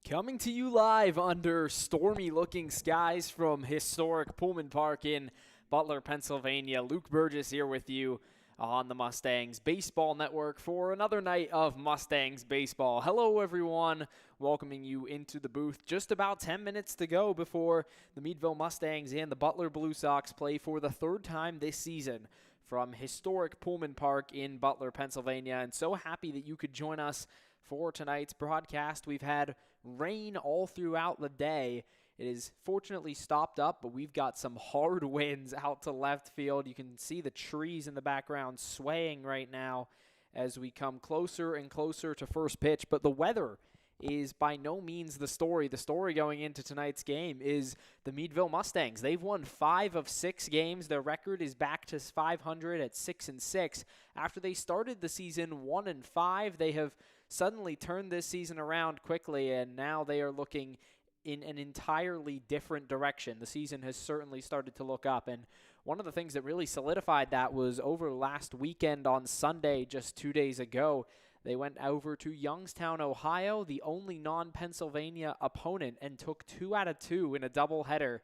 Coming to you live under stormy-looking skies from historic Pullman Park in Butler, Pennsylvania. Luke Burgess here with you on the Mustangs Baseball Network for another night of Mustangs baseball. Hello, everyone. Welcoming you into the booth. Just about 10 minutes to go before the Meadville Mustangs and the Butler Blue Sox play for the third time this season from historic Pullman Park in Butler, Pennsylvania. And so happy that you could join us for tonight's broadcast. We've had rain all throughout the day. It is fortunately stopped up, but we've got some hard winds out to left field. You can see the trees in the background swaying right now as we come closer and closer to first pitch. But the weather is by no means the story. The story going into tonight's game is the Meadville Mustangs. They've won 5 of 6 games. Their record is back to 500 at 6-6. After they started the season 1-5, they have suddenly turned this season around quickly, and now they are looking in an entirely different direction. The season has certainly started to look up, and one of the things that really solidified that was over last weekend on Sunday, just 2 days ago. They went over to Youngstown, Ohio, the only non-Pennsylvania opponent, and took 2 out of 2 in a doubleheader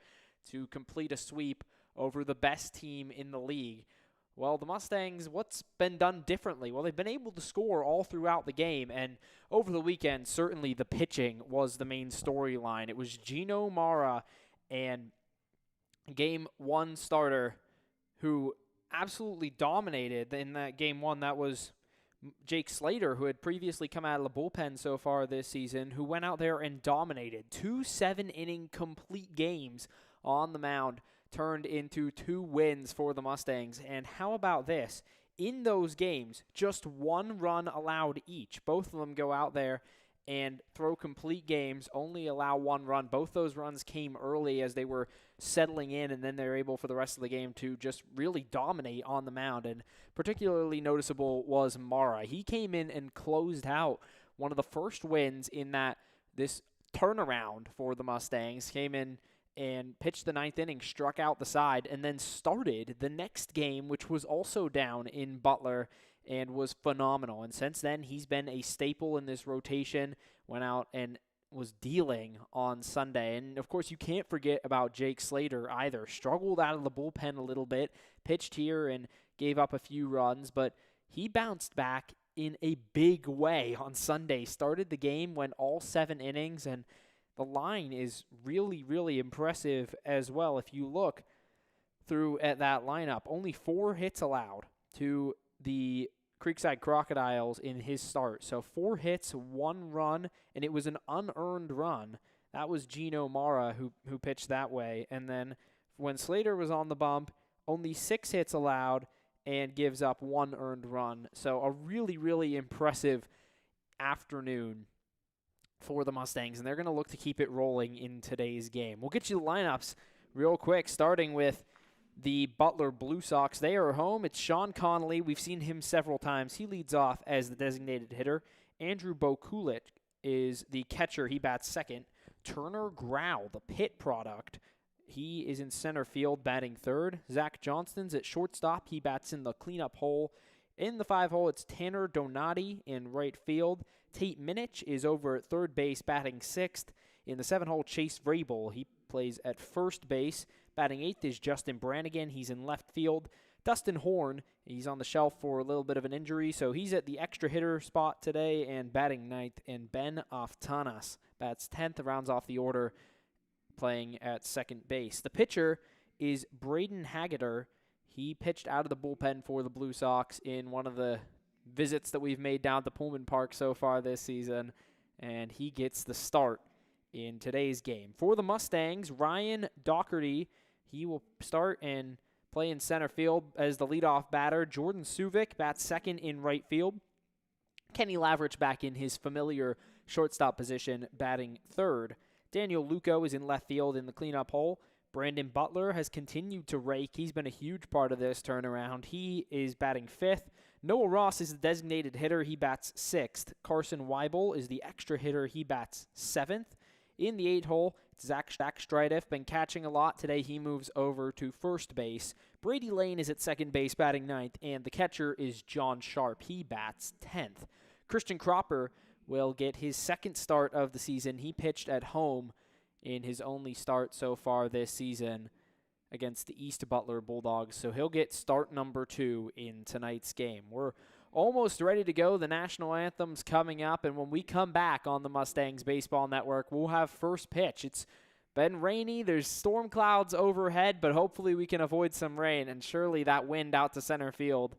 to complete a sweep over the best team in the league. Well, the Mustangs, what's been done differently? Well, they've been able to score all throughout the game, and over the weekend, certainly the pitching was the main storyline. It was Gino Mara and Game 1 starter who absolutely dominated in that Game 1. That was Jake Slater, who had previously come out of the bullpen so far this season, who went out there and dominated. 2 7-inning complete games on the mound turned into 2 wins for the Mustangs. And how about this? In those games, just 1 run allowed each. Both of them go out there and throw complete games, only allow 1 run. Both those runs came early as they were settling in, and then they were able for the rest of the game to just really dominate on the mound. And particularly noticeable was Mara. He came in and closed out one of the first wins in this turnaround for the Mustangs. Came in and pitched the 9th inning, struck out the side, and then started the next game, which was also down in Butler, and was phenomenal. And since then, he's been a staple in this rotation, went out and was dealing on Sunday. And, of course, you can't forget about Jake Slater either. Struggled out of the bullpen a little bit, pitched here and gave up a few runs, but he bounced back in a big way on Sunday. Started the game, went all 7 innings, and the line is really, really impressive as well. If you look through at that lineup, only 4 hits allowed to the Creekside Crocodiles in his start. So 4 hits, 1 run, and it was an unearned run. That was Gino Mara who pitched that way. And then when Slater was on the bump, only 6 hits allowed and gives up 1 earned run. So a really, really impressive afternoon for the Mustangs, and they're going to look to keep it rolling in today's game. We'll get you the lineups real quick, starting with the Butler Blue Sox. They are home. It's Sean Connolly. We've seen him several times. He leads off as the designated hitter. Andrew Bokulich is the catcher. He bats second. Turner Grau, the pit product, he is in center field batting third. Zach Johnston's at shortstop. He bats in the cleanup hole. In the 5 hole, it's Tanner Donati in right field. Tate Minich is over at third base, batting 6th. In the 7 hole, Chase Vrabel, he plays at first base. Batting 8th is Justin Brannigan. He's in left field. Dustin Horn, he's on the shelf for a little bit of an injury, so he's at the extra hitter spot today and batting 9th. And Ben Aftanas bats 10th, rounds off the order, playing at second base. The pitcher is Braden Haggeter. He pitched out of the bullpen for the Blue Sox in one of the visits that we've made down to Pullman Park so far this season, and he gets the start in today's game. For the Mustangs, Ryan Doherty, he will start and play in center field as the leadoff batter. Jordan Suvik bats second in right field. Kenny Lavrich back in his familiar shortstop position, batting third. Daniel Luco is in left field in the cleanup hole. Brandon Butler has continued to rake. He's been a huge part of this turnaround. He is batting 5th. Noah Ross is the designated hitter. He bats 6th. Carson Weibel is the extra hitter. He bats 7th. In the 8 hole, Zach Strideff been catching a lot. Today he moves over to first base. Brady Lane is at second base batting 9th, and the catcher is John Sharp. He bats 10th. Christian Cropper will get his second start of the season. He pitched at home in his only start so far this season against the East Butler Bulldogs. So he'll get start number 2 in tonight's game. We're almost ready to go. The national anthem's coming up, and when we come back on the Mustangs Baseball Network, we'll have first pitch. It's been rainy. There's storm clouds overhead, but hopefully we can avoid some rain, and surely that wind out to center field,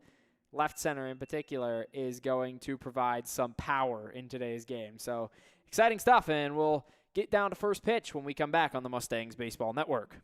left center in particular, is going to provide some power in today's game. So exciting stuff, and we'll get down to first pitch when we come back on the Mustangs Baseball Network.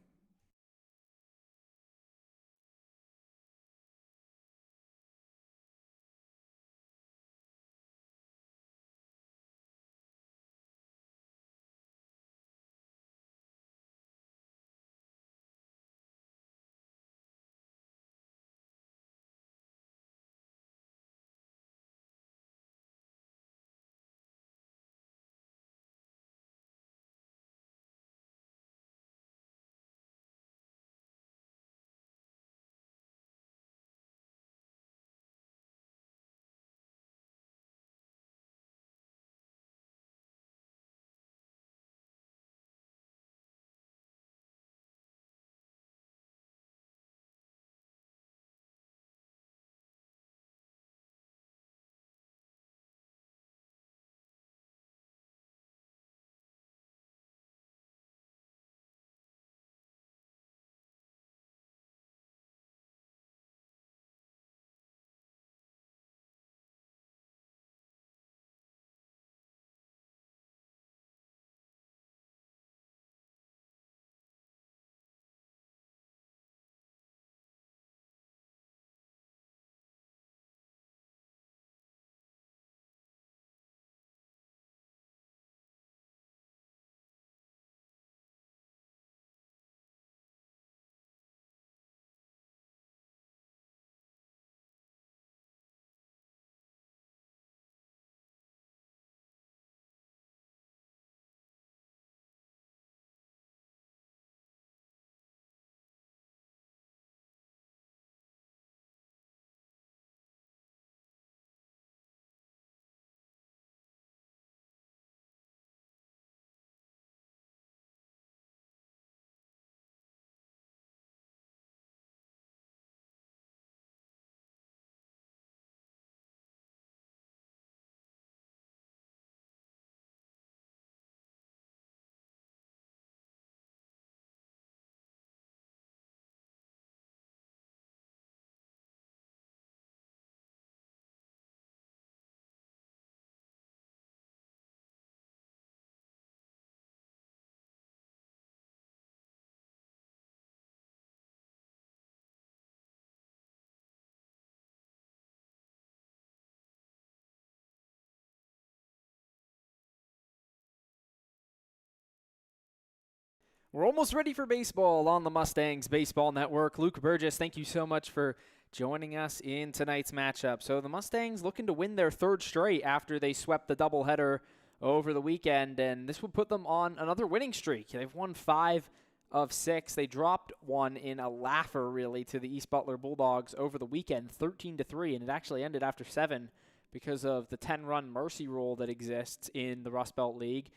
We're almost ready for baseball on the Mustangs Baseball Network. Luke Burgess, thank you so much for joining us in tonight's matchup. So the Mustangs looking to win their third straight after they swept the doubleheader over the weekend, and this would put them on another winning streak. They've won 5 of 6. They dropped one in a laugher, really, to the East Butler Bulldogs over the weekend, 13-3, and it actually ended after 7 because of the 10-run mercy rule that exists in the Rust Belt League.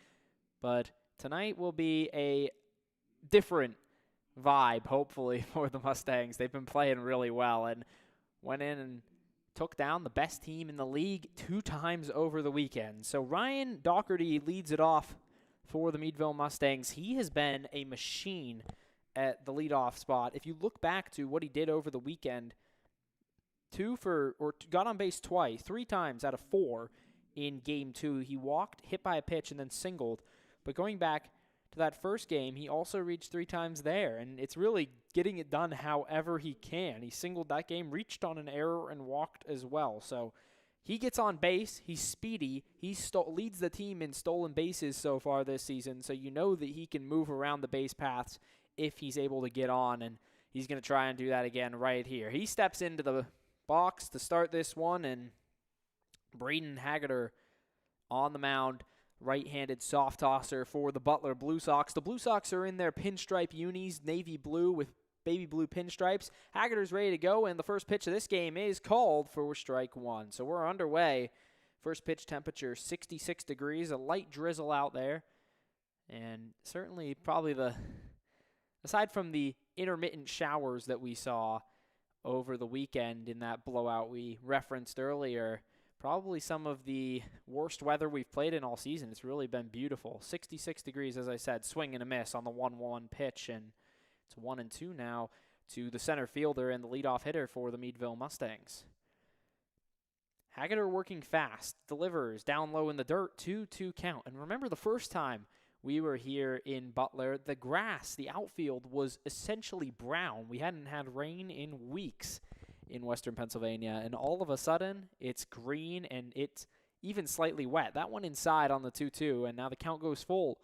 But tonight will be a different vibe, hopefully, for the Mustangs. They've been playing really well and went in and took down the best team in the league 2 times over the weekend. So Ryan Doherty leads it off for the Meadville Mustangs. He has been a machine at the leadoff spot. If you look back to what he did over the weekend, got on base twice, 3 times out of 4 in game 2. He walked, hit by a pitch, and then singled. But going back to that first game, he also reached 3 times there, and it's really getting it done however he can. He singled that game, reached on an error, and walked as well. So he gets on base. He's speedy. He leads the team in stolen bases so far this season, so you know that he can move around the base paths if he's able to get on, and he's going to try and do that again right here. He steps into the box to start this one, and Braden Haggerty on the mound, right-handed soft tosser for the Butler Blue Sox. The Blue Sox are in their pinstripe unis, navy blue with baby blue pinstripes. Haggerty's ready to go, and the first pitch of this game is called for strike 1. So we're underway First pitch temperature 66 degrees, a light drizzle out there. And certainly probably aside from the intermittent showers that we saw over the weekend in that blowout we referenced earlier, probably some of the worst weather we've played in all season. It's really been beautiful. 66 degrees, as I said, swing and a miss on the 1-1 pitch, and it's 1-2 now to the center fielder and the leadoff hitter for the Meadville Mustangs. Haggerty working fast, delivers down low in the dirt, 2-2 count. And remember the first time we were here in Butler, the grass, the outfield was essentially brown. We hadn't had rain in weeks in Western Pennsylvania, and all of a sudden it's green and it's even slightly wet. That one inside on the 2-2, and now the count goes full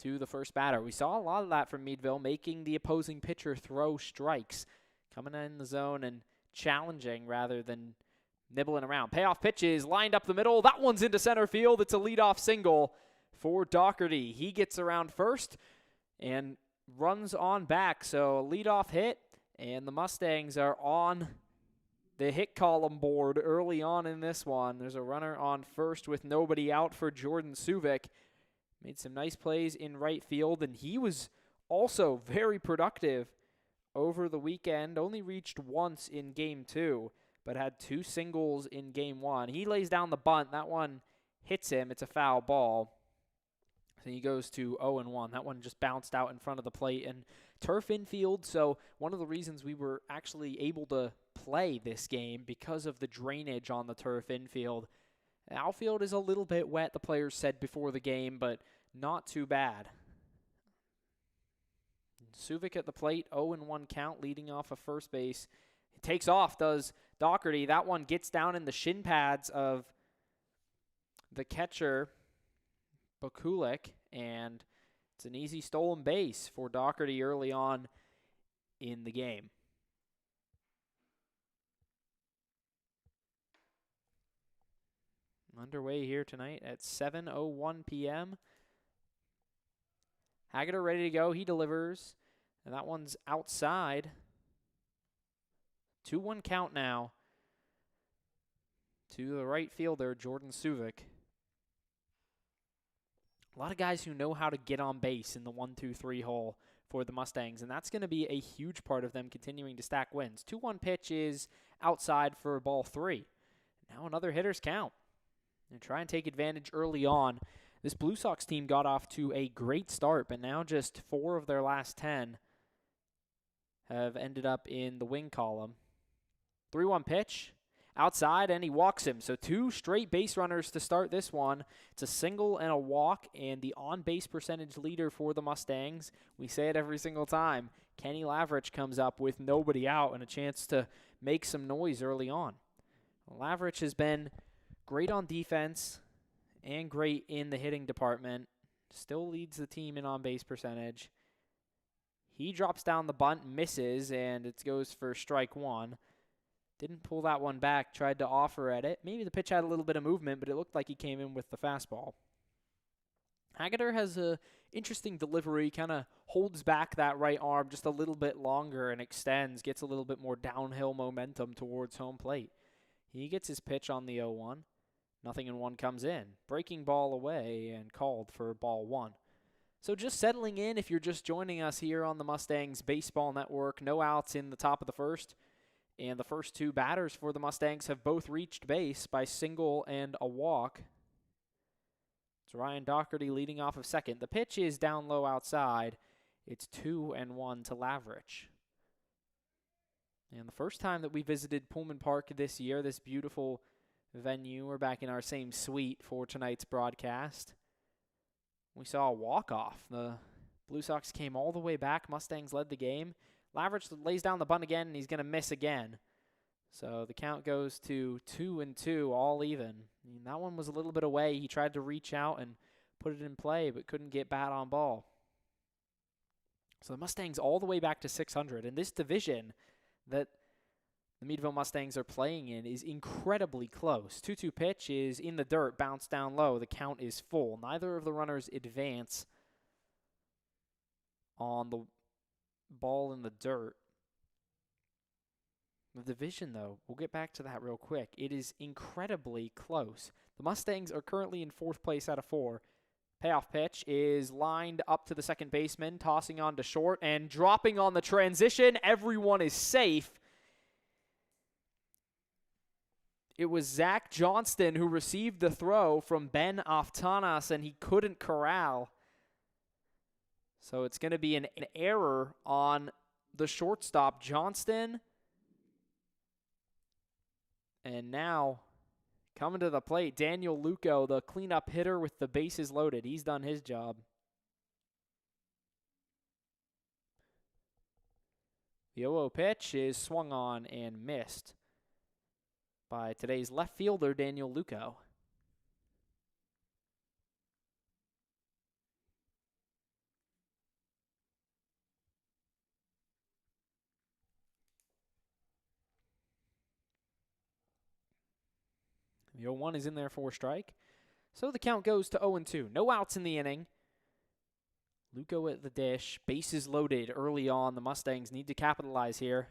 to the first batter. We saw a lot of that from Meadville, making the opposing pitcher throw strikes, coming in the zone and challenging rather than nibbling around. Payoff pitch is lined up the middle. That one's into center field. It's a leadoff single for Doherty. He gets around first and runs on back. So a leadoff hit, and the Mustangs are on the hit column board early on in this one. There's a runner on first with nobody out for Jordan Suvik. Made some nice plays in right field, and he was also very productive over the weekend. Only reached once in Game 2, but had 2 singles in Game 1. He lays down the bunt. That one hits him. It's a foul ball. So he goes to 0-1. That one just bounced out in front of the plate and turf infield. So one of the reasons we were actually able to play this game because of the drainage on the turf infield. The outfield is a little bit wet, the players said before the game, but not too bad. Suvik at the plate, 0-1 count, leading off of first base. He takes off, does Doherty. That one gets down in the shin pads of the catcher, Bakulik, and it's an easy stolen base for Doherty early on in the game. Underway here tonight at 7:01 p.m. Haggerty ready to go. He delivers, and that one's outside. 2-1 count now to the right fielder, Jordan Suvik. A lot of guys who know how to get on base in the 1-2-3 hole for the Mustangs, and that's going to be a huge part of them continuing to stack wins. 2-1 pitch is outside for ball 3. Now another hitter's count. And try and take advantage early on. This Blue Sox team got off to a great start, but now just 4 of their last 10 have ended up in the win column. 3-1 pitch, outside, and he walks him. So 2 straight base runners to start this one. It's a single and a walk, and the on-base percentage leader for the Mustangs. We say it every single time. Kenny Lavrich comes up with nobody out and a chance to make some noise early on. Lavrich has been great on defense and great in the hitting department. Still leads the team in on-base percentage. He drops down the bunt, misses, and it goes for strike 1. Didn't pull that one back, tried to offer at it. Maybe the pitch had a little bit of movement, but it looked like he came in with the fastball. Haggerty has a interesting delivery, kind of holds back that right arm just a little bit longer and extends, gets a little bit more downhill momentum towards home plate. He gets his pitch on the 0-1. 0-1 comes in. Breaking ball away and called for ball 1. So just settling in, if you're just joining us here on the Mustangs Baseball Network, no outs in the top of the first. And the first 2 batters for the Mustangs have both reached base by single and a walk. It's Ryan Doherty leading off of second. The pitch is down low outside. It's 2-1 to Lavrich. And the first time that we visited Pullman Park this year, this beautiful venue, we're back in our same suite for tonight's broadcast. We saw a walk-off. The Blue Sox came all the way back. Mustangs led the game. Lavrich lays down the bunt again, and he's going to miss again. So the count goes to 2-2, all even. And that one was a little bit away. He tried to reach out and put it in play, but couldn't get bat on ball. So the Mustangs all the way back to 600. And this division that the Meadville Mustangs are playing in is incredibly close. 2-2 pitch is in the dirt, bounced down low. The count is full. Neither of the runners advance on the ball in the dirt. The division, though, we'll get back to that real quick. It is incredibly close. The Mustangs are currently in 4th place out of 4. Payoff pitch is lined up to the second baseman, tossing on to short and dropping on the transition. Everyone is safe. It was Zach Johnston who received the throw from Ben Aftanas, and he couldn't corral. So it's going to be an error on the shortstop, Johnston. And now, coming to the plate, Daniel Luco, the cleanup hitter with the bases loaded. He's done his job. The 0-0 pitch is swung on and missed by today's left fielder, Daniel Luco. The 0-1 is in there for a strike. So the count goes to 0-2. No outs in the inning. Luco at the dish. Bases loaded early on. The Mustangs need to capitalize here.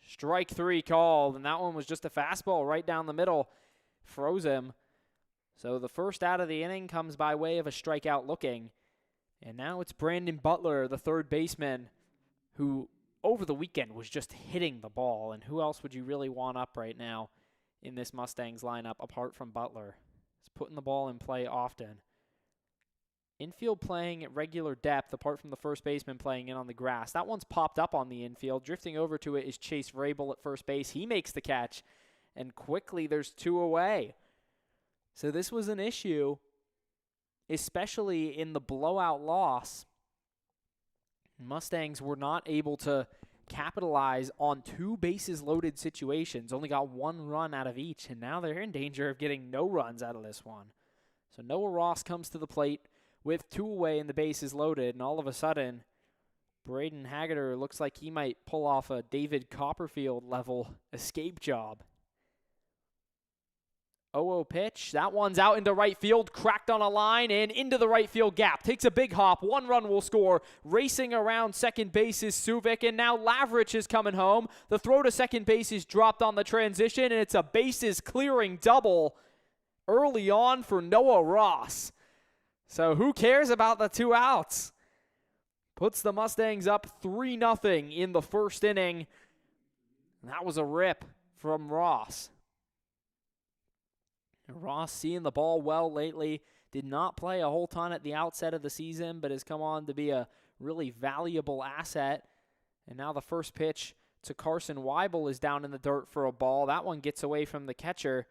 Strike 3 called, and that one was just a fastball right down the middle. Froze him. So the first out of the inning comes by way of a strikeout looking. And now it's Brandon Butler, the third baseman, who over the weekend was just hitting the ball. And who else would you really want up right now in this Mustangs lineup apart from Butler? He's putting the ball in play often. Infield playing at regular depth apart from the first baseman playing in on the grass. That one's popped up on the infield. Drifting over to it is Chase Vrabel at first base. He makes the catch, and quickly there's 2 away. So this was an issue, especially in the blowout loss. Mustangs were not able to capitalize on 2 bases loaded situations. Only got 1 run out of each, and now they're in danger of getting no runs out of this one. So Noah Ross comes to the plate with 2 away and the bases loaded, and all of a sudden, Braden Haggerty looks like he might pull off a David Copperfield-level escape job. 0-0 pitch. That one's out into right field, cracked on a line, and into the right field gap. Takes a big hop. 1 run will score. Racing around second base is Suvic, and now Lavrich is coming home. The throw to second base is dropped on the transition, and it's a bases-clearing double early on for Noah Ross. So who cares about the 2 outs? Puts the Mustangs up 3-0 in the first inning. And that was a rip from Ross. Ross seeing the ball well lately. Did not play a whole ton at the outset of the season, but has come on to be a really valuable asset. And now the first pitch to Carson Weibel is down in the dirt for a ball. That one gets away from the catcher,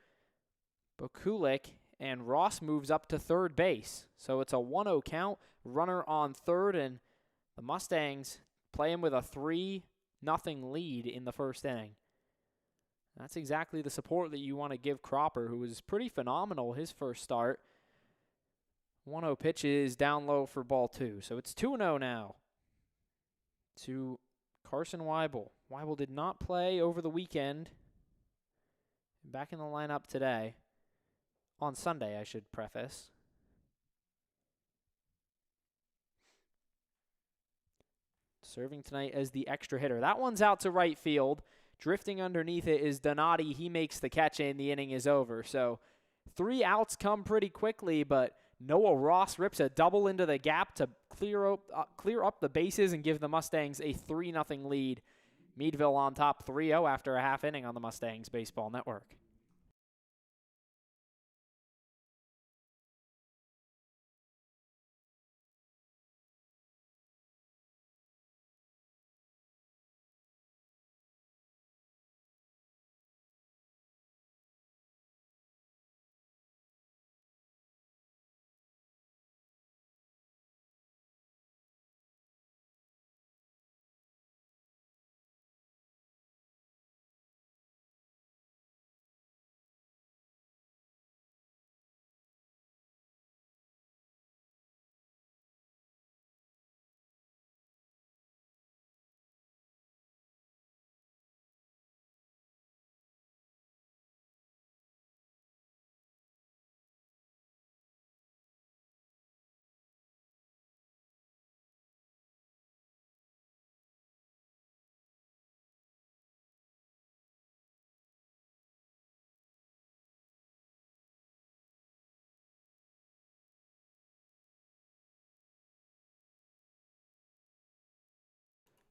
Bukulik, and Ross moves up to third base. So it's a 1-0 count, runner on third, and the Mustangs playing with a 3-0 lead in the first inning. That's exactly the support that you want to give Cropper, who was pretty phenomenal his first start. 1-0 pitch is down low for ball 2. So it's 2-0 now to Carson Weibel. Weibel did not play over the weekend. Back in the lineup today. On Sunday, I should preface. Serving tonight as the extra hitter. That one's out to right field. Drifting underneath it is Donati. He makes the catch, and the inning is over. So 3 outs come pretty quickly, but Noah Ross rips a double into the gap to clear up the bases and give the Mustangs a 3-0 lead. Meadville on top 3-0 after a half inning on the Mustangs Baseball Network.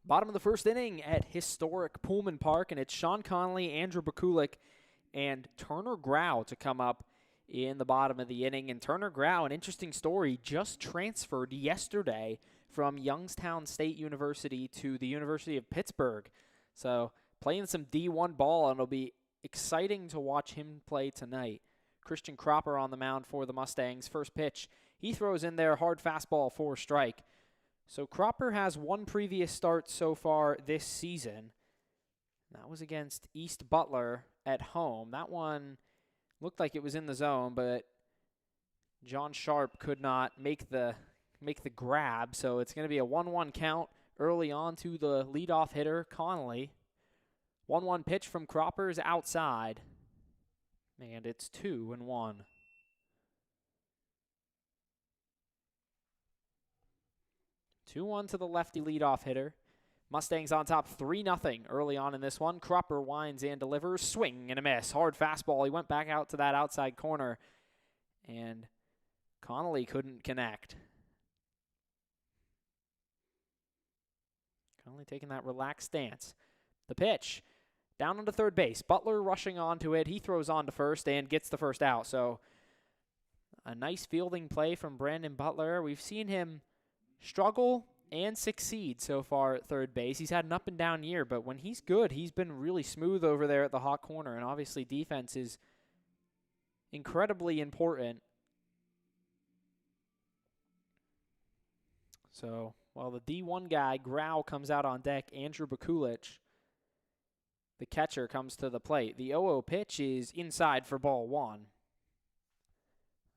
Bottom of the first inning at historic Pullman Park, and it's Sean Connolly, Andrew Bakulik, and Turner Grau to come up in the bottom of the inning. And Turner Grau, an interesting story, just transferred yesterday from Youngstown State University to the University of Pittsburgh. So playing some D1 ball, and it'll be exciting to watch him play tonight. Christian Cropper on the mound for the Mustangs. First pitch, he throws in there, hard fastball for a strike. So Cropper has one previous start so far this season. That was against East Butler at home. That one looked like it was in the zone, but John Sharp could not make the grab. So it's going to be a 1-1 count early on to the leadoff hitter, Connolly. 1-1 pitch from Cropper's outside, and it's 2-1. 2-1 to the lefty leadoff hitter. Mustangs on top 3-0 early on in this one. Cropper winds and delivers. Swing and a miss. Hard fastball. He went back out to that outside corner, and Connolly couldn't connect. Connolly taking that relaxed stance. The pitch. Down onto third base. Butler rushing onto it. He throws on to first and gets the first out. So a nice fielding play from Brandon Butler. We've seen him struggle and succeed so far at third base. He's had an up and down year, but when he's good, he's been really smooth over there at the hot corner, and obviously defense is incredibly important. So while the D1 guy, Grau, comes out on deck, Andrew Bakulich, the catcher, comes to the plate. The 0-0 pitch is inside for ball one.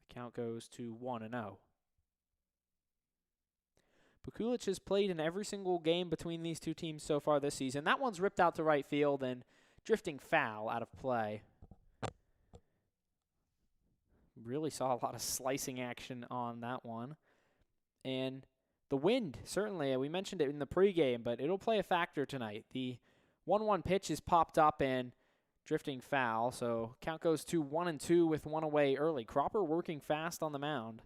The count goes to 1-0. Bakulich has played in every single game between these two teams so far this season. That one's ripped out to right field and drifting foul out of play. Really saw a lot of slicing action on that one. And the wind, certainly, we mentioned it in the pregame, but it'll play a factor tonight. The 1-1 pitch is popped up and drifting foul, so count goes to 1-2 with one away early. Cropper working fast on the mound.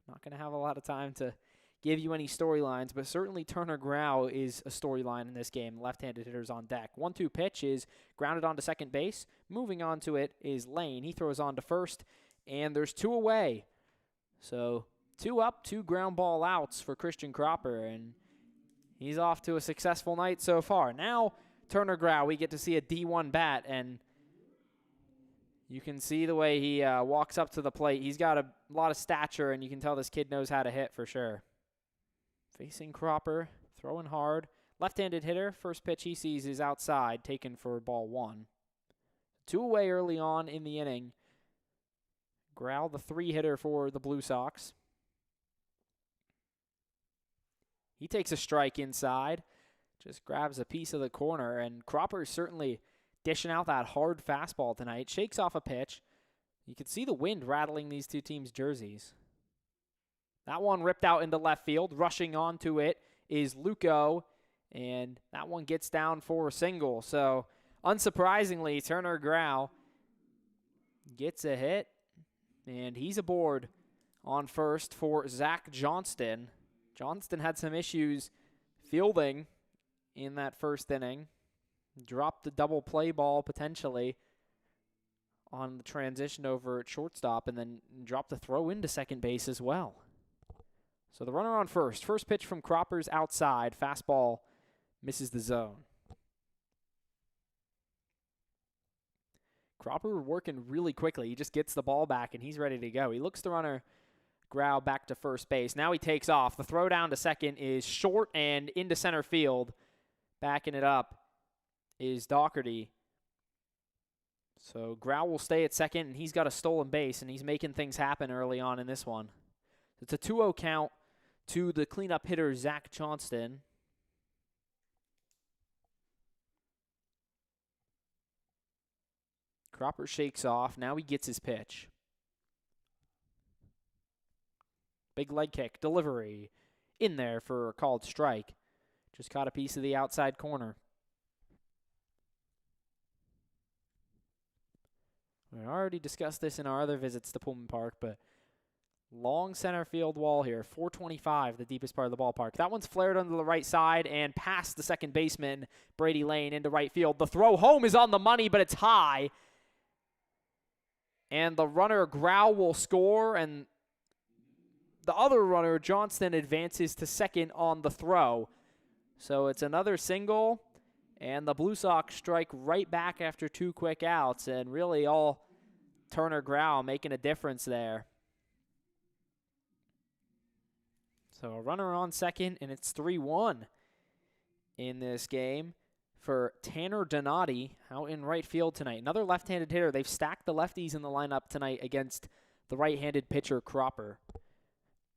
Not going to have a lot of time to give you any storylines, but certainly Turner Grau is a storyline in this game. Left-handed hitters on deck. 1-2 pitch is grounded onto second base. Moving on to it is Lane. He throws on to first, and there's two away. So 2 up, 2 ground ball outs for Christian Cropper, and he's off to a successful night so far. Now Turner Grau, we get to see a D1 bat, and you can see the way he walks up to the plate. He's got a lot of stature, and you can tell this kid knows how to hit for sure. Facing Cropper, throwing hard. Left-handed hitter, first pitch he sees is outside, taken for ball one. 2 away early on in the inning. Grau, the 3-hitter for the Blue Sox. He takes a strike inside, just grabs a piece of the corner, and Cropper is certainly dishing out that hard fastball tonight. Shakes off a pitch. You can see the wind rattling these two teams' jerseys. That one ripped out into left field. Rushing onto it is Luco, and that one gets down for a single. So, unsurprisingly, Turner Grau gets a hit, and he's aboard on first for Zach Johnston. Johnston had some issues fielding in that first inning. Dropped the double play ball potentially on the transition over at shortstop, and then dropped the throw into second base as well. So the runner on first. First pitch from Cropper's outside. Fastball misses the zone. Cropper working really quickly. He just gets the ball back, and he's ready to go. He looks the runner, Grau, back to first base. Now he takes off. The throw down to second is short and into center field. Backing it up is Doherty. So Grau will stay at second, and he's got a stolen base, and he's making things happen early on in this one. It's a 2-0 count to the cleanup hitter, Zach Johnston. Cropper shakes off. Now he gets his pitch. Big leg kick, delivery. In there for a called strike. Just caught a piece of the outside corner. We already discussed this in our other visits to Pullman Park, but Long center field wall here, 425, the deepest part of the ballpark. That one's flared under the right side and past the second baseman, Brady Lane, into right field. The throw home is on the money, but it's high. And the runner, Grau, will score, and the other runner, Johnston, advances to second on the throw. So it's another single, and the Blue Sox strike right back after 2 quick outs, and really all Turner Grau making a difference there. So a runner on second, and it's 3-1 in this game for Tanner Donati out in right field tonight. Another left-handed hitter. They've stacked the lefties in the lineup tonight against the right-handed pitcher Cropper.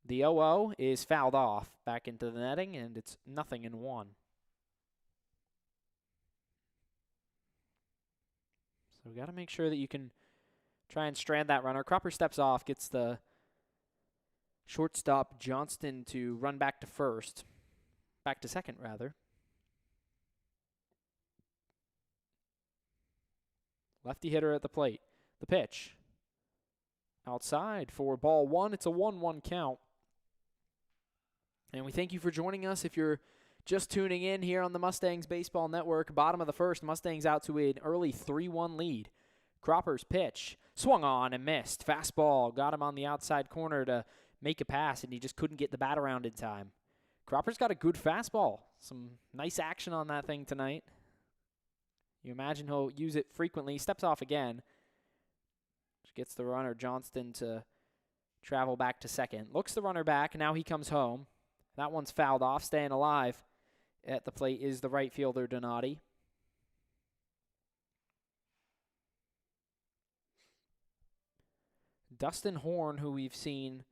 The 0-0 is fouled off back into the netting, and it's 0-1. So we got to make sure that you can try and strand that runner. Cropper steps off, gets the shortstop Johnston to run back to second rather. Lefty hitter at the plate. The pitch. Outside for ball 1. It's a 1-1 count. And we thank you for joining us. If you're just tuning in here on the Mustangs Baseball Network, bottom of the first, Mustangs out to an early 3-1 lead. Cropper's pitch. Swung on and missed. Fastball got him on the outside corner to make a pass, and he just couldn't get the bat around in time. Cropper's got a good fastball. Some nice action on that thing tonight. You imagine he'll use it frequently. He steps off again. Gets the runner, Johnston, to travel back to second. Looks the runner back. Now he comes home. That one's fouled off. Staying alive at the plate is the right fielder, Donati. Dustin Horn, who we've seen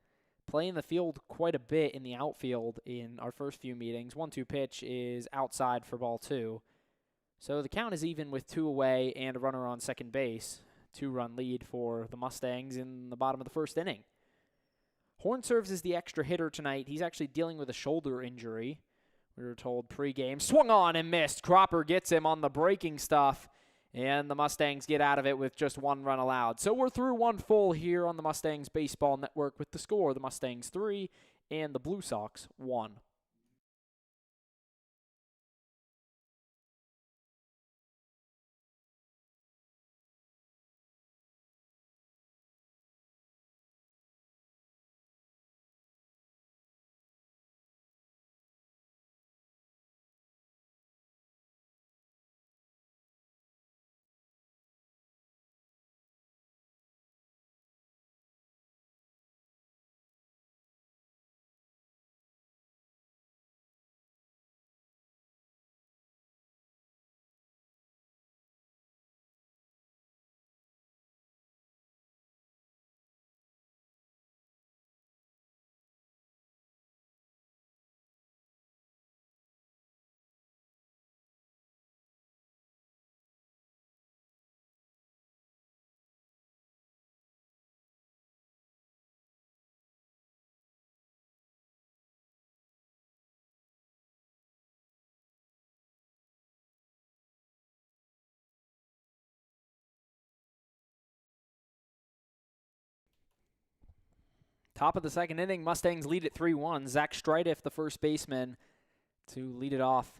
play in the field quite a bit in the outfield in our first few meetings. 1-2 pitch is outside for ball 2. So the count is even with 2 away and a runner on second base. 2-run lead for the Mustangs in the bottom of the first inning. Horn serves as the extra hitter tonight. He's actually dealing with a shoulder injury, we were told pregame. Swung on and missed. Cropper gets him on the breaking stuff, and the Mustangs get out of it with just 1 run allowed. So we're through 1 full here on the Mustangs Baseball Network with the score: the Mustangs 3 and the Blue Sox 1. Top of the second inning, Mustangs lead at 3-1. Zach Stridiff, the first baseman, to lead it off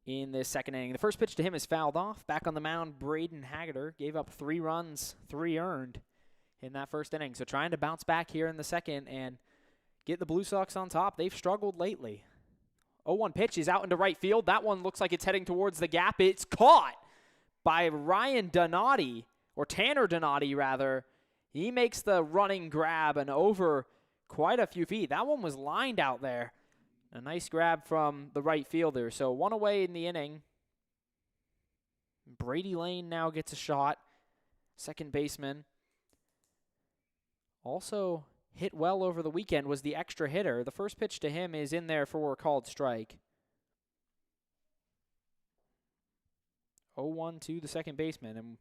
in this second inning. The first pitch to him is fouled off. Back on the mound, Braden Haggerty gave up 3 runs, 3 earned in that first inning. So trying to bounce back here in the second and get the Blue Sox on top. They've struggled lately. 0-1 pitch is out into right field. That one looks like it's heading towards the gap. It's caught by Ryan Donati, or Tanner Donati, rather. He makes the running grab and over quite a few feet. That one was lined out there. A nice grab from the right fielder. So 1 away in the inning. Brady Lane now gets a shot. Second baseman. Also hit well over the weekend was the extra hitter. The first pitch to him is in there for a called strike. 0-1 to the second baseman. And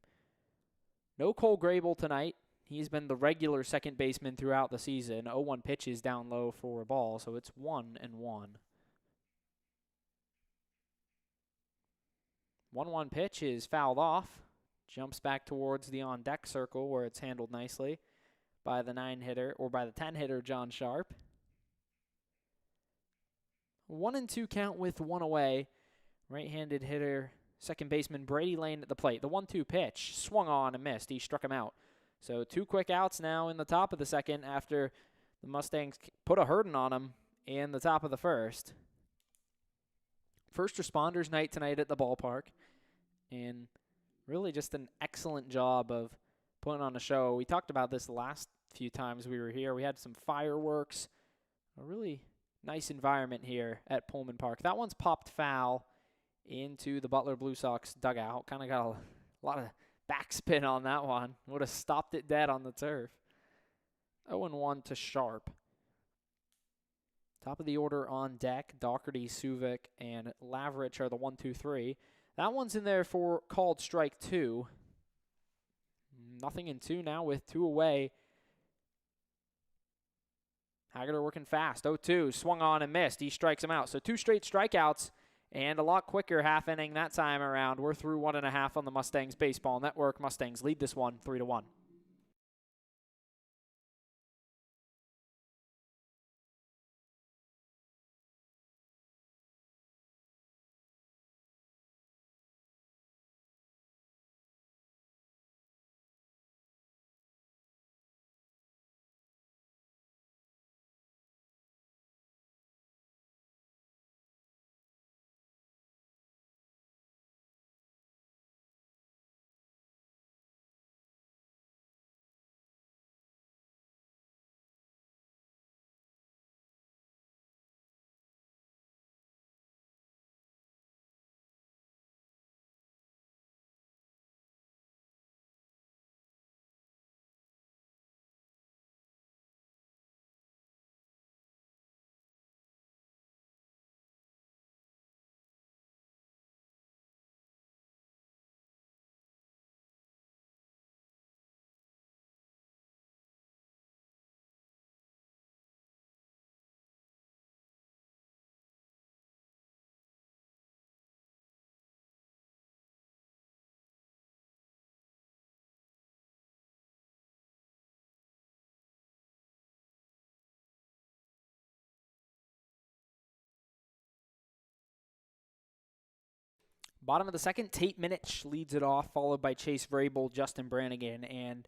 no Cole Grable tonight. He's been the regular second baseman throughout the season. 0-1 pitch is down low for a ball, so it's 1-1. 1-1 pitch is fouled off. Jumps back towards the on-deck circle where it's handled nicely. by the 9-hitter, or by the 10-hitter, John Sharp. 1-2 count with one away. Right-handed hitter, second baseman Brady Lane at the plate. The 1-2 pitch swung on and missed. He struck him out. So 2 quick outs now in the top of the second after the Mustangs put a hurting on them in the top of the first. First responders night tonight at the ballpark. And really just an excellent job of putting on a show. We talked about this the last few times we were here. We had some fireworks. A really nice environment here at Pullman Park. That one's popped foul into the Butler Blue Sox dugout. Kind of got a lot of backspin on that one. Would have stopped it dead on the turf. 0-1 to Sharp. Top of the order on deck. Doherty, Suvik, and Lavrich are the 1-2-3. That one's in there for called strike 2. Nothing in 2 now with 2 away. Haggerty working fast. 0-2, swung on and missed. He strikes him out. So 2 straight strikeouts and a lot quicker half inning that time around. We're through 1.5 on the Mustangs Baseball Network. Mustangs lead this one 3-1. Bottom of the second, Tate Minich leads it off, followed by Chase Vrabel, Justin Brannigan, and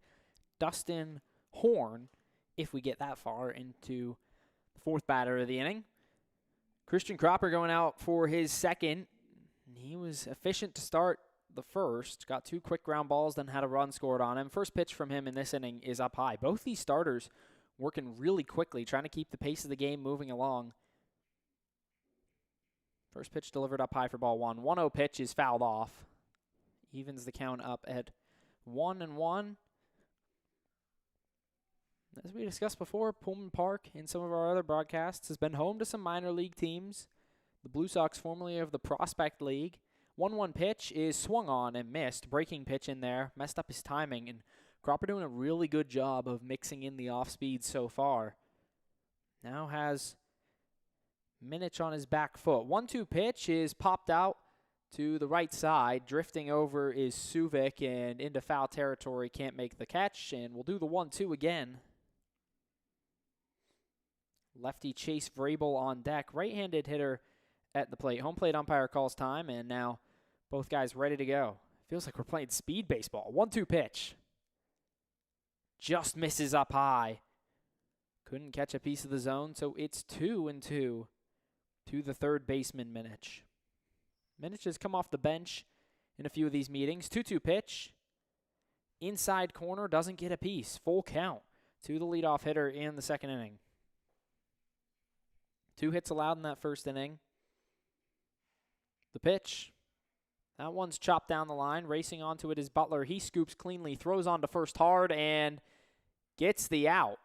Dustin Horn, if we get that far, into the 4th batter of the inning. Christian Cropper going out for his second. He was efficient to start the first. Got 2 quick ground balls, then had a run scored on him. First pitch from him in this inning is up high. Both these starters working really quickly, trying to keep the pace of the game moving along. First pitch delivered up high for ball 1. 1-0 pitch is fouled off. Evens the count up at 1-1. As we discussed before, Pullman Park in some of our other broadcasts has been home to some minor league teams. The Blue Sox, formerly of the Prospect League. 1-1 pitch is swung on and missed. Breaking pitch in there. Messed up his timing. And Cropper doing a really good job of mixing in the off speed so far. Now has Minich on his back foot. 1-2 pitch is popped out to the right side. Drifting over is Suvik and into foul territory. Can't make the catch, and we'll do the 1-2 again. Lefty Chase Vrabel on deck. Right-handed hitter at the plate. Home plate umpire calls time, and now both guys ready to go. Feels like we're playing speed baseball. 1-2 pitch. Just misses up high. Couldn't catch a piece of the zone, so it's 2-2 to the third baseman, Minich. Minich has come off the bench in a few of these meetings. 2-2 pitch. Inside corner, doesn't get a piece. Full count to the leadoff hitter in the second inning. 2 hits allowed in that first inning. The pitch. That one's chopped down the line. Racing onto it is Butler. He scoops cleanly, throws on to first hard, and gets the out.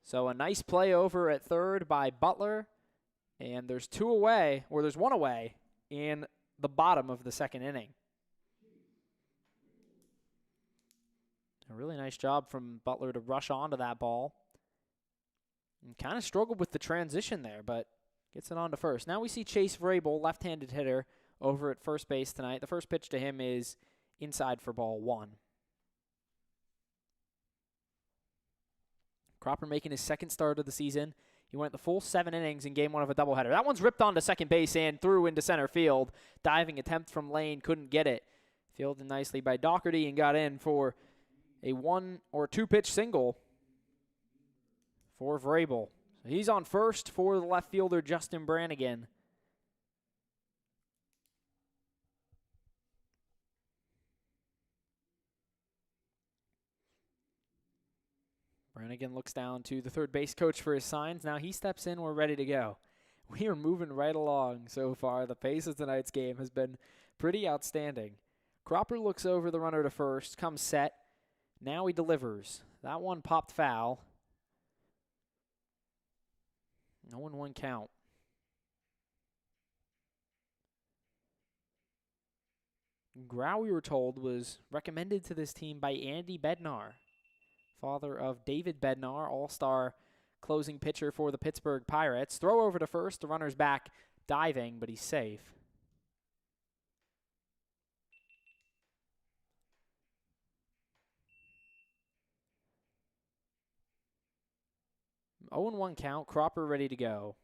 So a nice play over at third by Butler. And there's 2 away, or there's 1 away in the bottom of the second inning. A really nice job from Butler to rush onto that ball. And kind of struggled with the transition there, but gets it on to first. Now we see Chase Vrabel, left-handed hitter, over at first base tonight. The first pitch to him is inside for ball 1. Cropper making his second start of the season. He went the full 7 innings in game 1 of a doubleheader. That one's ripped onto second base and threw into center field. Diving attempt from Lane, couldn't get it. Fielded nicely by Doherty and got in for a 1 or 2 pitch single for Vrabel. So he's on first for the left fielder, Justin Brannigan. Brannigan looks down to the third base coach for his signs. Now he steps in. We're ready to go. We are moving right along so far. The pace of tonight's game has been pretty outstanding. Cropper looks over the runner to first, comes set. Now he delivers. That one popped foul. 0-1 count. Grau, we were told, was recommended to this team by Andy Bednar, father of David Bednar, all-star closing pitcher for the Pittsburgh Pirates. Throw over to first. The runner's back diving, but he's safe. Oh, 0-1 count. Cropper ready to go.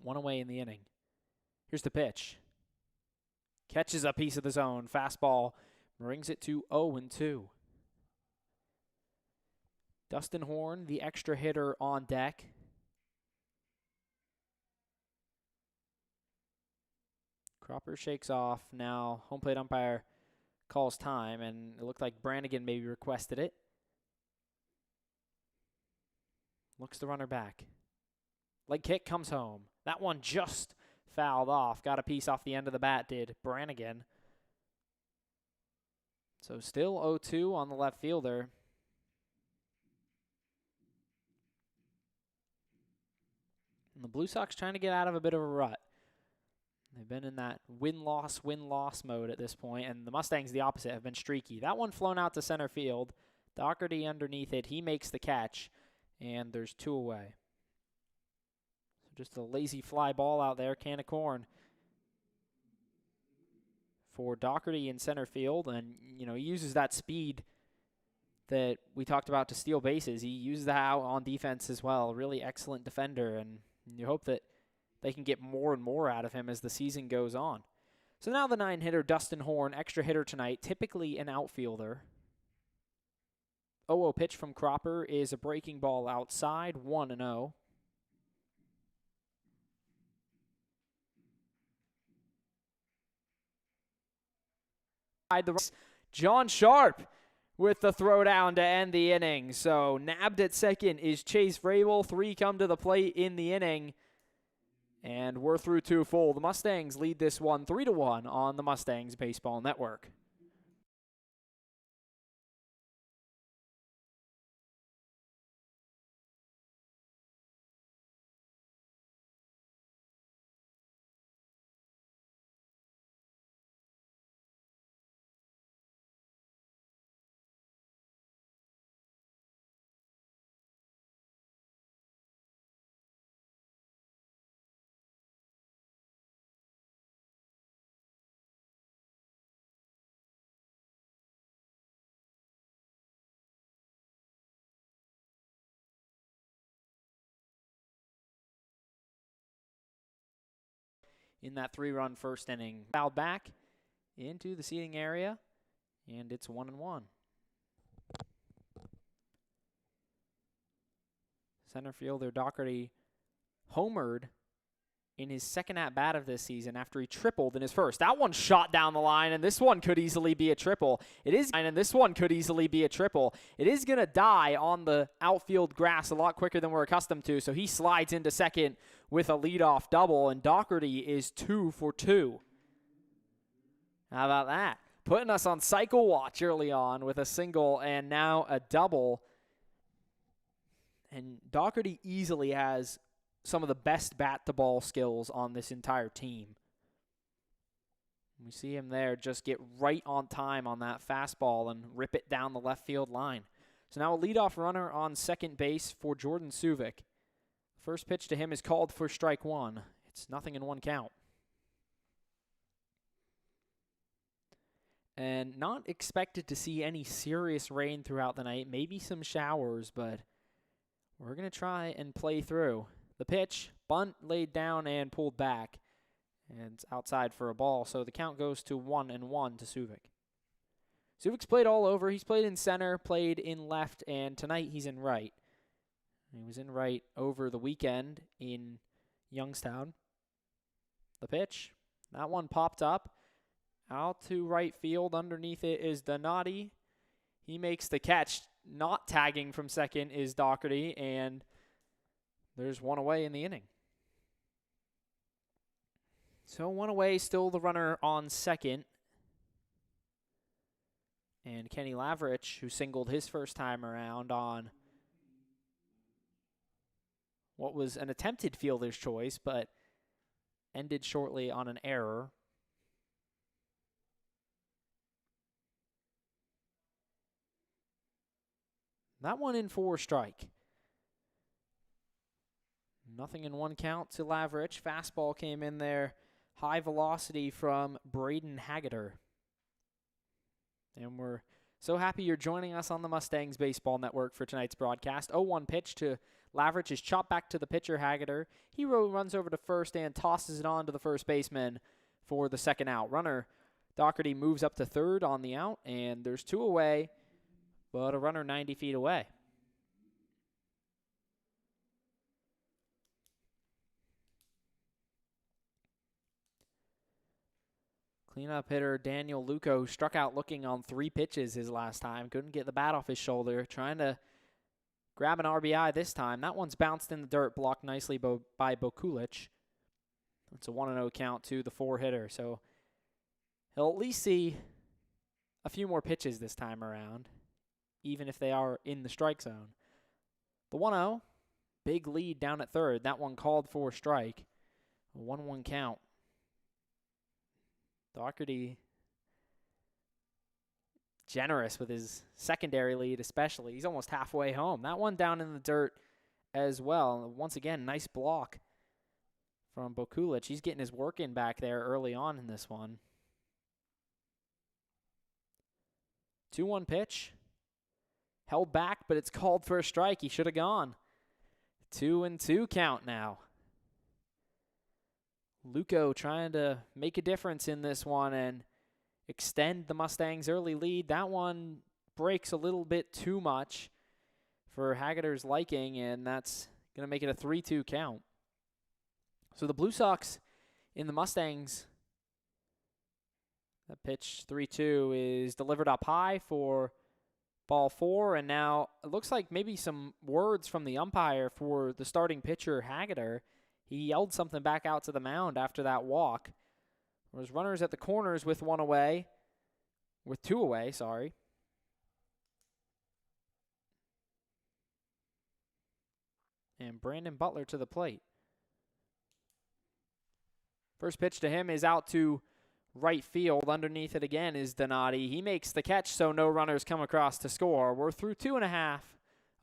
1 away in the inning. Here's the pitch. Catches a piece of the zone. Fastball brings it to 0-2. Dustin Horn, the extra hitter, on deck. Cropper shakes off. Now home plate umpire calls time, and it looked like Brannigan maybe requested it. Looks the runner back. Leg kick comes home. That one just fouled off. Got a piece off the end of the bat, did Brannigan. So still 0-2 on the left fielder. And the Blue Sox trying to get out of a bit of a rut. They've been in that win-loss mode at this point, and the Mustangs, the opposite, have been streaky. That one flown out to center field. Doherty underneath it. He makes the catch, and there's 2 away. So just a lazy fly ball out there, can of corn for Doherty in center field, and he uses that speed that we talked about to steal bases. He uses that out on defense as well. Really excellent defender, and you hope that they can get more and more out of him as the season goes on. So now the 9-hitter, Dustin Horn, extra hitter tonight, typically an outfielder. 0-0 pitch from Cropper is a breaking ball outside, 1-0. John Sharp with the throwdown to end the inning. So nabbed at second is Chase Vrabel. 3 come to the plate in the inning. And we're through 2 full. The Mustangs lead this one 3-1 on the Mustangs Baseball Network. In that 3-run first inning. Fouled back into the seating area, and it's 1-1. Center fielder Doherty homered in his second at-bat of this season after he tripled in his first. That one shot down the line, and this one could easily be a triple. It is going to die on the outfield grass a lot quicker than we're accustomed to, so he slides into second with a leadoff double, and Doherty is 2 for 2. How about that? Putting us on cycle watch early on with a single and now a double. And Doherty easily has some of the best bat-to-ball skills on this entire team. We see him there just get right on time on that fastball and rip it down the left field line. So now a leadoff runner on second base for Jordan Suvik. First pitch to him is called for strike 1. It's 0-1 count. and not expected to see any serious rain throughout the night. Maybe some showers, but we're going to try and play through. The pitch, bunt laid down and pulled back, and it's outside for a ball, so the count goes to 1-1 to Suvik. Suvik's played all over. He's played in center, played in left, and tonight he's in right. He was in right over the weekend in Youngstown. The pitch, that one popped up. Out to right field. Underneath it is Donati. He makes the catch. Not tagging from second is Doherty, and there's one away in the inning. So one away, still the runner on second. And Kenny Lavrich, who singled his first time around on what was an attempted fielder's choice, but ended shortly on an error. That one in for a strike. Nothing in one count to Lavrich. Fastball came in there. High velocity from Braden Haggerty. And we're so happy you're joining us on the Mustangs Baseball Network for tonight's broadcast. 0-1 pitch to Lavrich is chopped back to the pitcher, Haggerty. He runs over to first and tosses it on to the first baseman for the second out. Runner Doherty moves up to third on the out, and there's two away, but a runner 90 feet away. Cleanup hitter Daniel Luco struck out looking on 3 pitches his last time. Couldn't get the bat off his shoulder. Trying to grab an RBI this time. That one's bounced in the dirt, blocked nicely by Bokulich. It's a 1-0 count to the 4-hitter. So he'll at least see a few more pitches this time around, even if they are in the strike zone. The 1-0, big lead down at third. That one called for a strike. A 1-1 count. Doherty generous with his secondary lead especially. He's almost halfway home. That one down in the dirt as well. Once again, nice block from Bokulich. He's getting his work in back there early on in this one. 2-1 pitch. Held back, but it's called for a strike. He should have gone. 2-2 count now. Luco trying to make a difference in this one and extend the Mustangs' early lead. That one breaks a little bit too much for Haggerty's liking, and that's going to make it a 3-2 count. So the Blue Sox in the Mustangs, that pitch 3-2 is delivered up high for ball 4, and now it looks like maybe some words from the umpire for the starting pitcher, Haggerty. He yelled something back out to the mound after that walk. There's runners at the corners with 2 away, sorry. And Brandon Butler to the plate. First pitch to him is out to right field. Underneath it again is Donati. He makes the catch, so no runners come across to score. We're through 2.5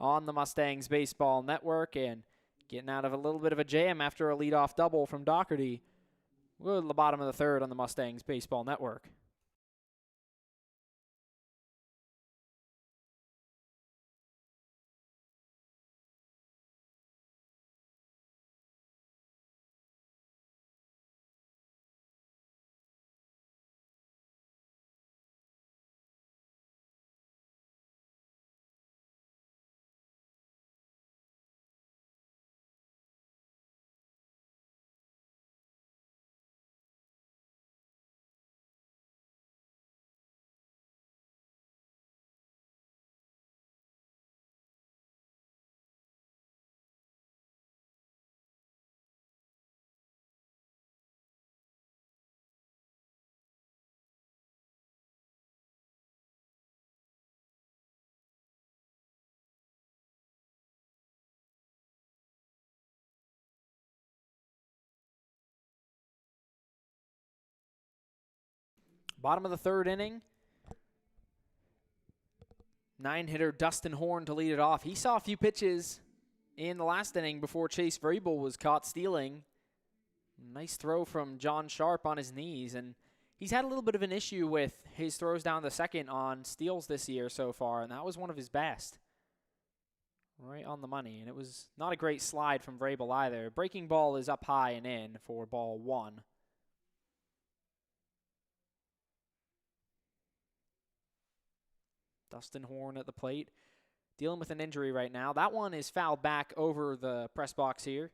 on the Mustangs Baseball Network, and getting out of a little bit of a jam after a leadoff double from Doherty. We're at the bottom of the third on the Mustangs Baseball Network. Bottom of the third inning. 9-hitter Dustin Horn to lead it off. He saw a few pitches in the last inning before Chase Vrabel was caught stealing. Nice throw from John Sharp on his knees, and He's had a little bit of an issue with his throws down the second on steals this year so far, and that was one of his best. Right on the money, and it was not a great slide from Vrabel either. Breaking ball is up high and in for ball 1. Dustin Horn at the plate, dealing with an injury right now. That one is fouled back over the press box here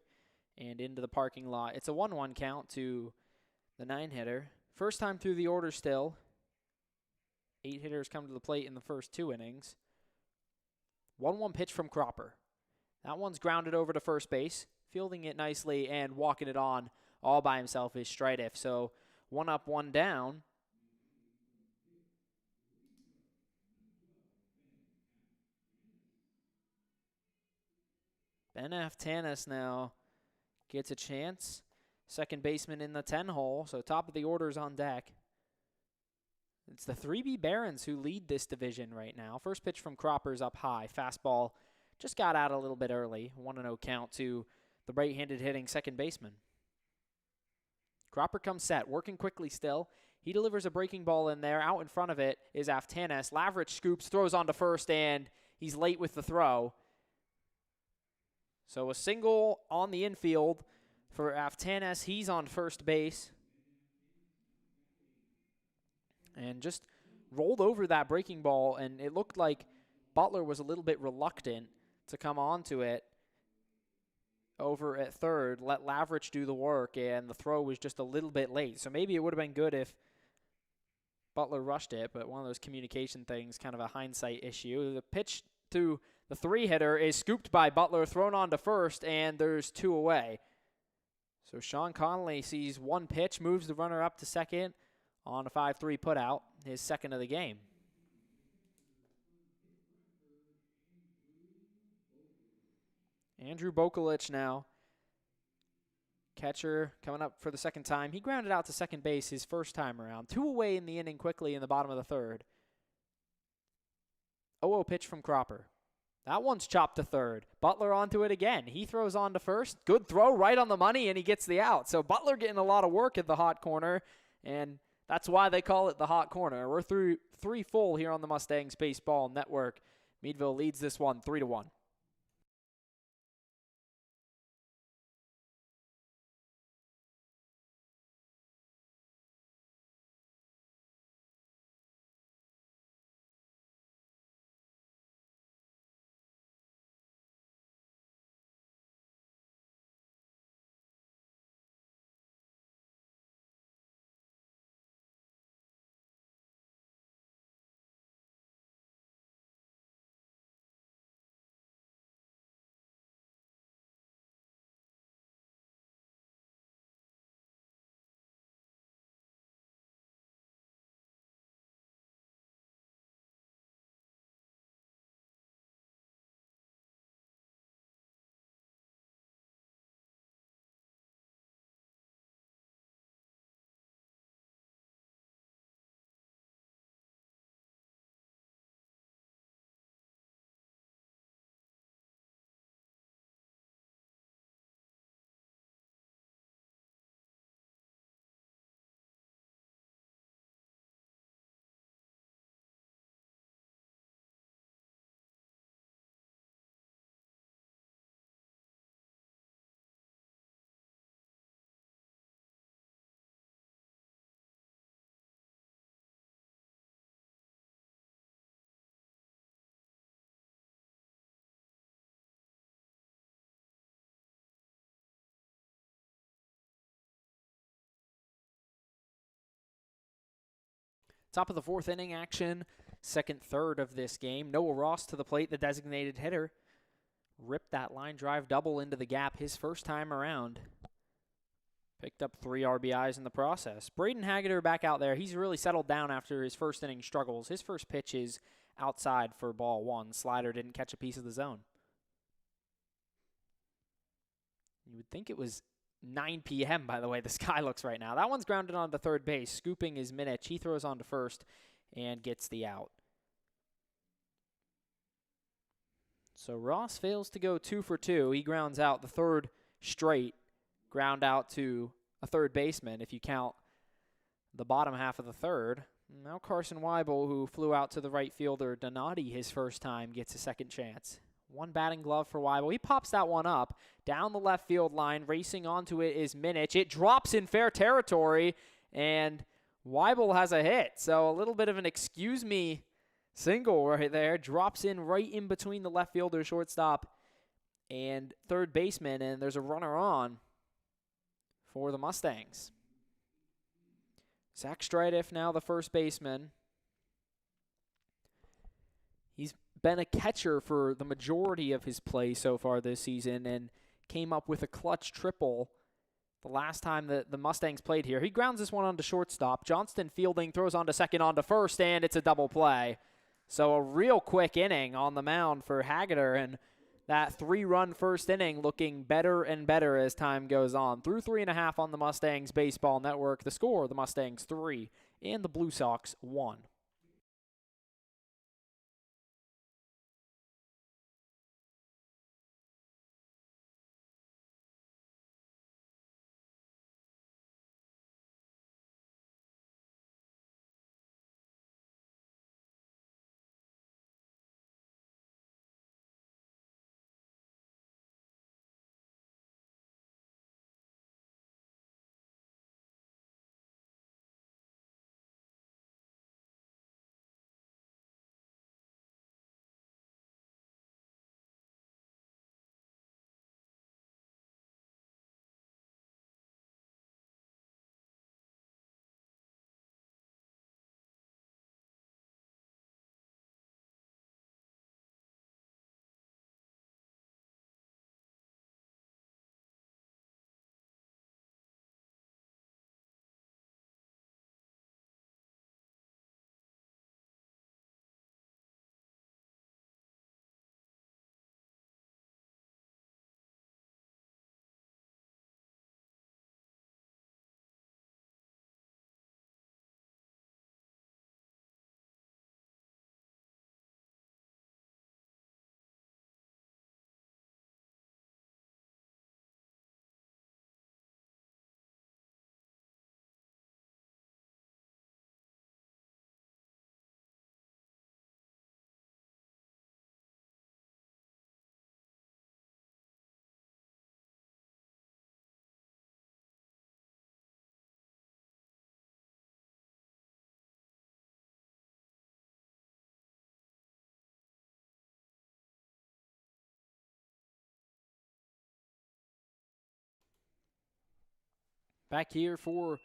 and into the parking lot. It's a 1-1 count to the 9-hitter. First time through the order still. 8 hitters come to the plate in the first 2 innings. 1-1 pitch from Cropper. That one's grounded over to first base. Fielding it nicely and walking it on all by himself is Strideff. So 1 up, 1 down. Ben Aftanis now gets a chance. Second baseman in the 10-hole, so top of the order's on deck. It's the 3B Barons who lead this division right now. First pitch from Cropper's up high. Fastball just got out a little bit early. 1-0 count to the right-handed hitting second baseman. Cropper comes set, working quickly still. He delivers a breaking ball in there. Out in front of it is Aftanis. Lavrich scoops, throws on to first, and he's late with the throw. So a single on the infield for Aftanis. He's on first base. And just rolled over that breaking ball, and it looked like Butler was a little bit reluctant to come onto it over at third, let Lavrich do the work, and the throw was just a little bit late. So maybe it would have been good if Butler rushed it, but one of those communication things, kind of a hindsight issue. The pitch to the 3-hitter is scooped by Butler, thrown on to first, and there's 2 away. So Sean Connolly sees 1 pitch, moves the runner up to second on a 5-3 putout, his second of the game. Andrew Bokulich now. Catcher coming up for the second time. He grounded out to second base his first time around. 2 away in the inning quickly in the bottom of the third. 0-0 pitch from Cropper. That one's chopped to third. Butler onto it again. He throws on to first. Good throw right on the money, and he gets the out. So Butler getting a lot of work at the hot corner, and that's why they call it the hot corner. We're through 3 full here on the Mustangs Baseball Network. Meadville leads this one 3-1. Top of the 4th inning action, second third of this game. Noah Ross to the plate, the designated hitter. Ripped that line drive double into the gap his first time around. Picked up 3 RBIs in the process. Braden Haggerty back out there. He's really settled down after his first inning struggles. His first pitch is outside for ball 1. Slider didn't catch a piece of the zone. You would think it was 9 p.m., by the way, the sky looks right now. That one's grounded onto third base. Scooping is Minich. He throws on to first and gets the out. So Ross fails to go 2 for 2. He grounds out the third straight ground out to a third baseman, if you count the bottom half of the third. Now Carson Weibel, who flew out to the right fielder Donati his first time, gets a second chance. One batting glove for Weibel. He pops that one up down the left field line. Racing onto it is Minich. It drops in fair territory, and Weibel has a hit. So a little bit of an excuse me single right there. Drops in right in between the left fielder, shortstop, and third baseman, and there's a runner on for the Mustangs. Zach Stridiff now the first baseman. He's been a catcher for the majority of his play so far this season and came up with a clutch triple the last time that the Mustangs played here. He grounds this one onto shortstop. Johnston fielding, throws onto second, onto first, and it's a double play. So a real quick inning on the mound for Hageder, and that 3-run first inning looking better and better as time goes on. Through 3.5 on the Mustangs Baseball Network. The score, the Mustangs 3 and the Blue Sox 1. Back here for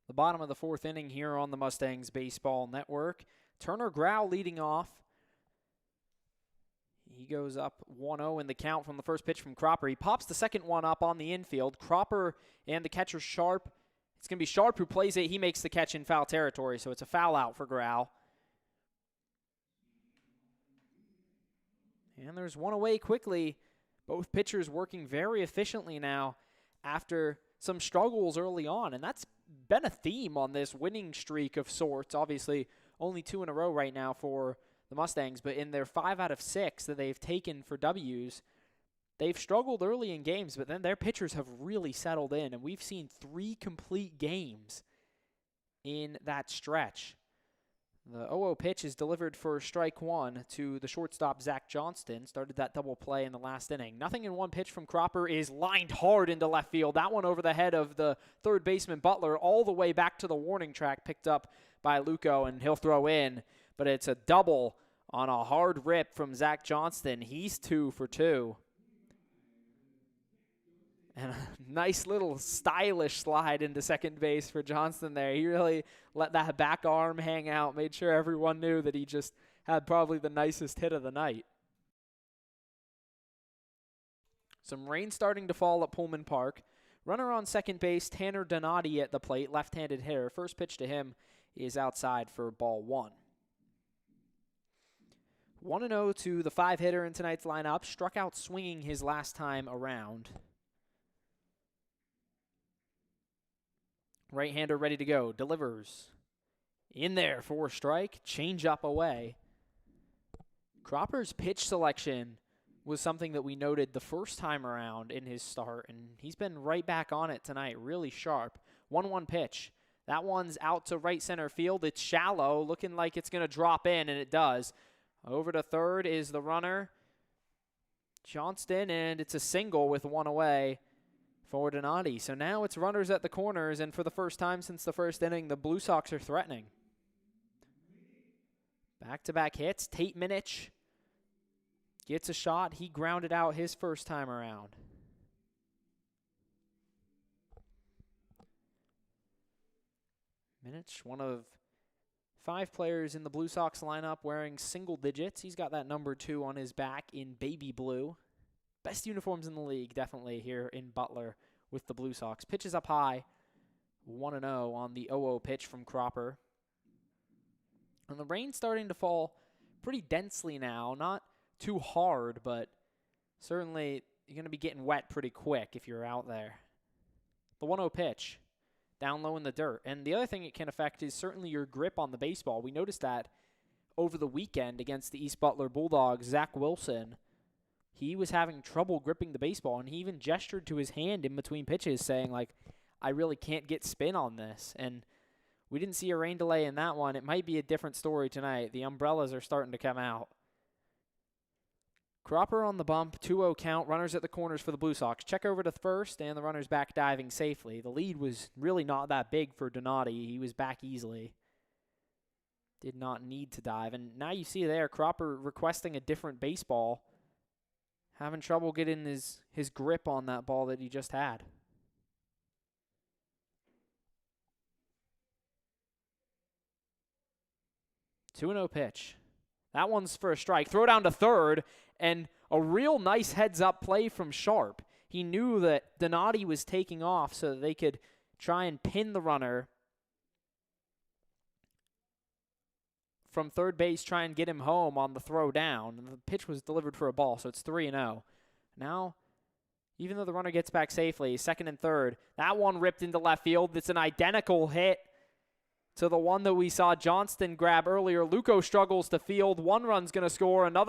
the bottom of the fourth inning here on the Mustangs Baseball Network. Turner Grau leading off. He goes up 1-0 in the count from the first pitch from Cropper. He pops the second one up on the infield. Cropper and the catcher Sharp. It's going to be Sharp who plays it. He makes the catch in foul territory, so it's a foul out for Grau. And there's one away quickly. Both pitchers working very efficiently now after some struggles early on, and that's been a theme on this winning streak of sorts. Obviously, only 2 in a row right now for the Mustangs, but in their 5 out of 6 that they've taken for W's, they've struggled early in games, but then their pitchers have really settled in, and we've seen 3 complete games in that stretch. The 0-0 pitch is delivered for strike 1 to the shortstop, Zach Johnston. Started that double play in the last inning. Nothing in one pitch from Cropper is lined hard into left field. That one over the head of the third baseman, Butler, all the way back to the warning track, picked up by Luco, and he'll throw in. But it's a double on a hard rip from Zach Johnston. He's 2 for 2. And a nice little stylish slide into second base for Johnston there. He really let that back arm hang out, made sure everyone knew that he just had probably the nicest hit of the night. Some rain starting to fall at Pullman Park. Runner on second base, Tanner Donati at the plate, left-handed hitter. First pitch to him is outside for ball 1. 1-0 to the 5-hitter in tonight's lineup. Struck out swinging his last time around. Right-hander ready to go. Delivers. In there for a strike. Change up away. Cropper's pitch selection was something that we noted the first time around in his start, and he's been right back on it tonight. Really sharp. 1-1 pitch. That one's out to right center field. It's shallow, looking like it's going to drop in, and it does. Over to third is the runner, Johnston, and it's a single with one away for Donati. So now it's runners at the corners, and for the first time since the first inning, the Blue Sox are threatening. Back-to-back hits. Tate Minich gets a shot. He grounded out his first time around. Minich, one of 5 players in the Blue Sox lineup wearing single digits. He's got that number 2 on his back in baby blue. Best uniforms in the league, definitely, here in Butler with the Blue Sox. Pitches up high, 1-0 on the 0-0 pitch from Cropper. And the rain's starting to fall pretty densely now. Not too hard, but certainly you're going to be getting wet pretty quick if you're out there. The 1-0 pitch. Down low in the dirt. And the other thing it can affect is certainly your grip on the baseball. We noticed that over the weekend against the East Butler Bulldogs. Zach Wilson, he was having trouble gripping the baseball, and he even gestured to his hand in between pitches saying, like, I really can't get spin on this. And we didn't see a rain delay in that one. It might be a different story tonight. The umbrellas are starting to come out. Cropper on the bump, 2-0 count, runners at the corners for the Blue Sox. Check over to first, and the runner's back diving safely. The lead was really not that big for Donati. He was back easily. Did not need to dive. And now you see there, Cropper requesting a different baseball. Having trouble getting his grip on that ball that he just had. Two 2-0 pitch. That one's for a strike. Throw down to third, and a real nice heads-up play from Sharp. He knew that Donati was taking off so that they could try and pin the runner from third base, try and get him home on the throw down. And the pitch was delivered for a ball, so it's 3-0. Now, even though the runner gets back safely, second and third, that one ripped into left field. It's an identical hit to the one that we saw Johnston grab earlier. Luco struggles to field. One run's going to score. Another